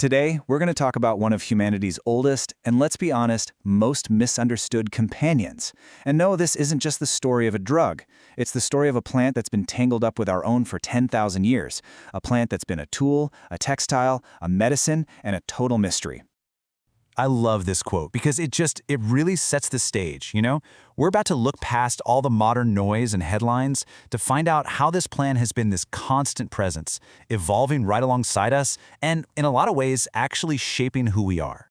Today, we're going to talk about one of humanity's oldest and, let's be honest, most misunderstood companions. And no, this isn't just the story of a drug. It's the story of a plant that's been tangled up with our own for 10,000 years. A plant that's been a tool, a textile, a medicine, and a total mystery. I love this quote because it really sets the stage, We're about to look past all the modern noise and headlines to find out how this plant has been this constant presence, evolving right alongside us, and in a lot of ways, actually shaping who we are.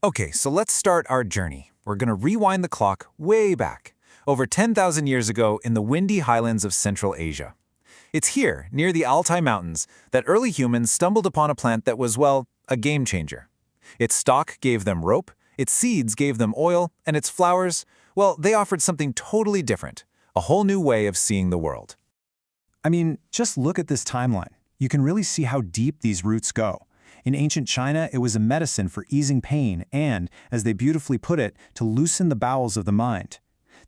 Okay, so let's start our journey. We're going to rewind the clock way back, over 10,000 years ago in the windy highlands of Central Asia. It's here, near the Altai Mountains, that early humans stumbled upon a plant that was, well, a game changer. Its stalk gave them rope, its seeds gave them oil, and its flowers, well, they offered something totally different, a whole new way of seeing the world. I mean, just look at this timeline. You can really see how deep these roots go. In ancient China, it was a medicine for easing pain and, as they beautifully put it, to loosen the bowels of the mind.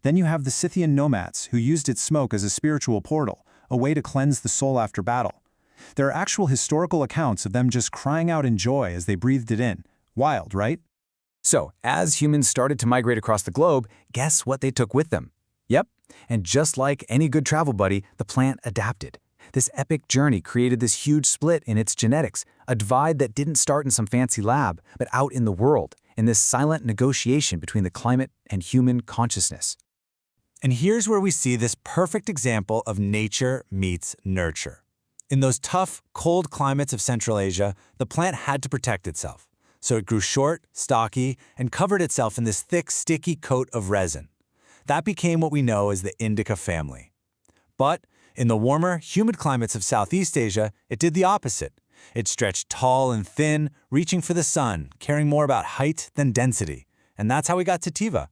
Then you have the Scythian nomads who used its smoke as a spiritual portal, a way to cleanse the soul after battle. There are actual historical accounts of them just crying out in joy as they breathed it in. Wild, right? So, as humans started to migrate across the globe, guess what they took with them? Yep, and just like any good travel buddy, the plant adapted. This epic journey created this huge split in its genetics, a divide that didn't start in some fancy lab, but out in the world, in this silent negotiation between the climate and human consciousness. And here's where we see this perfect example of nature meets nurture. In those tough, cold climates of Central Asia, the plant had to protect itself. So it grew short, stocky, and covered itself in this thick, sticky coat of resin. That became what we know as the indica family. But in the warmer, humid climates of Southeast Asia, it did the opposite. It stretched tall and thin, reaching for the sun, caring more about height than density. And that's how we got Sativa.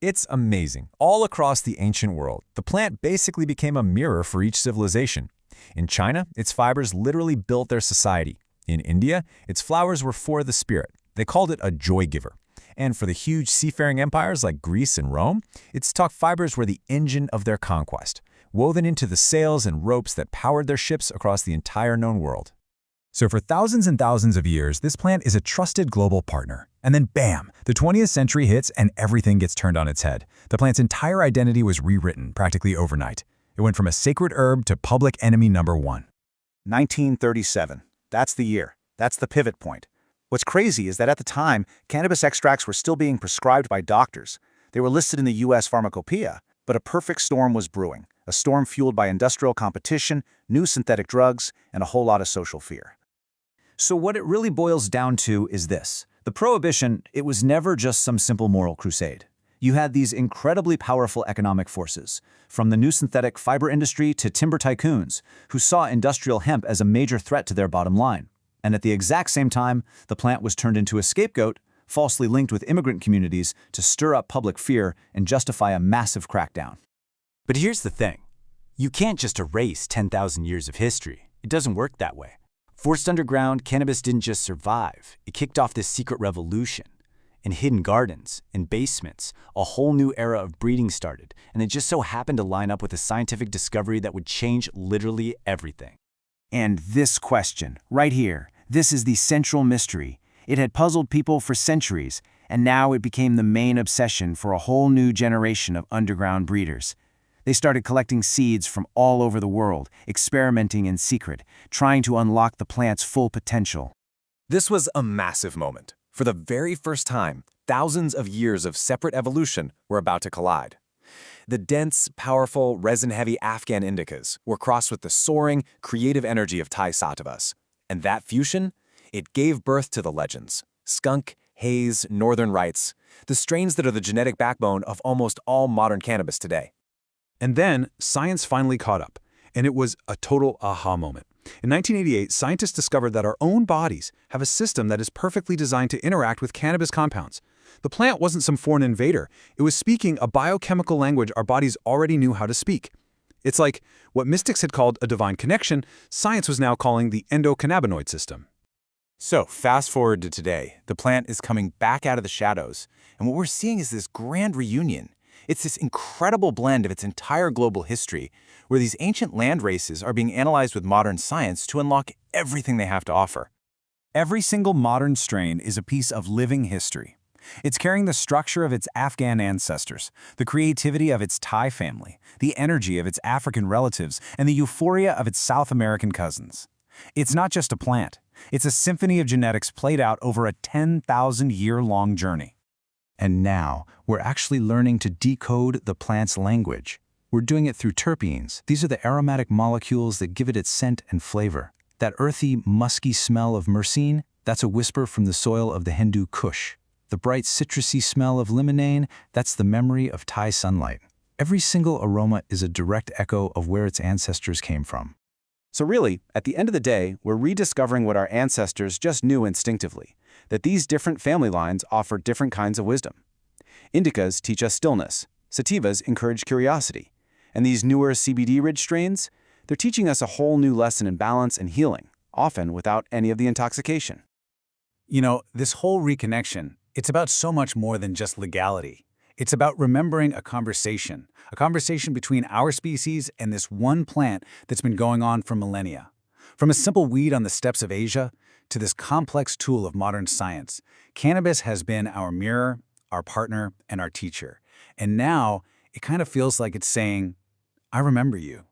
It's amazing. All across the ancient world, the plant basically became a mirror for each civilization. In China, its fibers literally built their society. In India, its flowers were for the spirit. They called it a joy giver. And for the huge seafaring empires like Greece and Rome, its stalk fibers were the engine of their conquest, woven into the sails and ropes that powered their ships across the entire known world. So for thousands and thousands of years, this plant is a trusted global partner. And then bam, the 20th century hits and everything gets turned on its head. The plant's entire identity was rewritten practically overnight. It went from a sacred herb to public enemy number one. 1937. That's the year. That's the pivot point. What's crazy is that at the time, cannabis extracts were still being prescribed by doctors. They were listed in the U.S. Pharmacopoeia, but a perfect storm was brewing, a storm fueled by industrial competition, new synthetic drugs, and a whole lot of social fear. So what it really boils down to is this. The prohibition, it was never just some simple moral crusade. You had these incredibly powerful economic forces, from the new synthetic fiber industry to timber tycoons, who saw industrial hemp as a major threat to their bottom line. And at the exact same time, the plant was turned into a scapegoat, falsely linked with immigrant communities to stir up public fear and justify a massive crackdown. But here's the thing. You can't just erase 10,000 years of history. It doesn't work that way. Forced underground, cannabis didn't just survive. It kicked off this secret revolution. In hidden gardens, in basements, a whole new era of breeding started, and it just so happened to line up with a scientific discovery that would change literally everything. And this question, right here, this is the central mystery. It had puzzled people for centuries, and now it became the main obsession for a whole new generation of underground breeders. They started collecting seeds from all over the world, experimenting in secret, trying to unlock the plant's full potential. This was a massive moment. For the very first time, thousands of years of separate evolution were about to collide. The dense, powerful, resin-heavy Afghan indicas were crossed with the soaring, creative energy of Thai sativas. And that fusion, it gave birth to the legends. Skunk, haze, northern rights, the strains that are the genetic backbone of almost all modern cannabis today. And then science finally caught up, and it was a total aha moment. In 1988, scientists discovered that our own bodies have a system that is perfectly designed to interact with cannabis compounds. The plant wasn't some foreign invader. It was speaking a biochemical language our bodies already knew how to speak. It's like what mystics had called a divine connection, science was now calling the endocannabinoid system. So, fast forward to today. The plant is coming back out of the shadows, and what we're seeing is this grand reunion. It's this incredible blend of its entire global history, where these ancient land races are being analyzed with modern science to unlock everything they have to offer. Every single modern strain is a piece of living history. It's carrying the structure of its Afghan ancestors, the creativity of its Thai family, the energy of its African relatives, and the euphoria of its South American cousins. It's not just a plant. It's a symphony of genetics played out over a 10,000-year-long journey. And now, we're actually learning to decode the plant's language. We're doing it through terpenes. These are the aromatic molecules that give it its scent and flavor. That earthy, musky smell of myrcene, that's a whisper from the soil of the Hindu Kush. The bright citrusy smell of limonene, that's the memory of Thai sunlight. Every single aroma is a direct echo of where its ancestors came from. So really, at the end of the day, we're rediscovering what our ancestors just knew instinctively, that these different family lines offer different kinds of wisdom. Indicas teach us stillness, sativas encourage curiosity, and these newer CBD-rich strains, they're teaching us a whole new lesson in balance and healing, often without any of the intoxication. You know, this whole reconnection, it's about so much more than just legality. It's about remembering a conversation between our species and this one plant that's been going on for millennia. From a simple weed on the steppes of Asia to this complex tool of modern science, cannabis has been our mirror, our partner, and our teacher. And now, it kind of feels like it's saying, I remember you.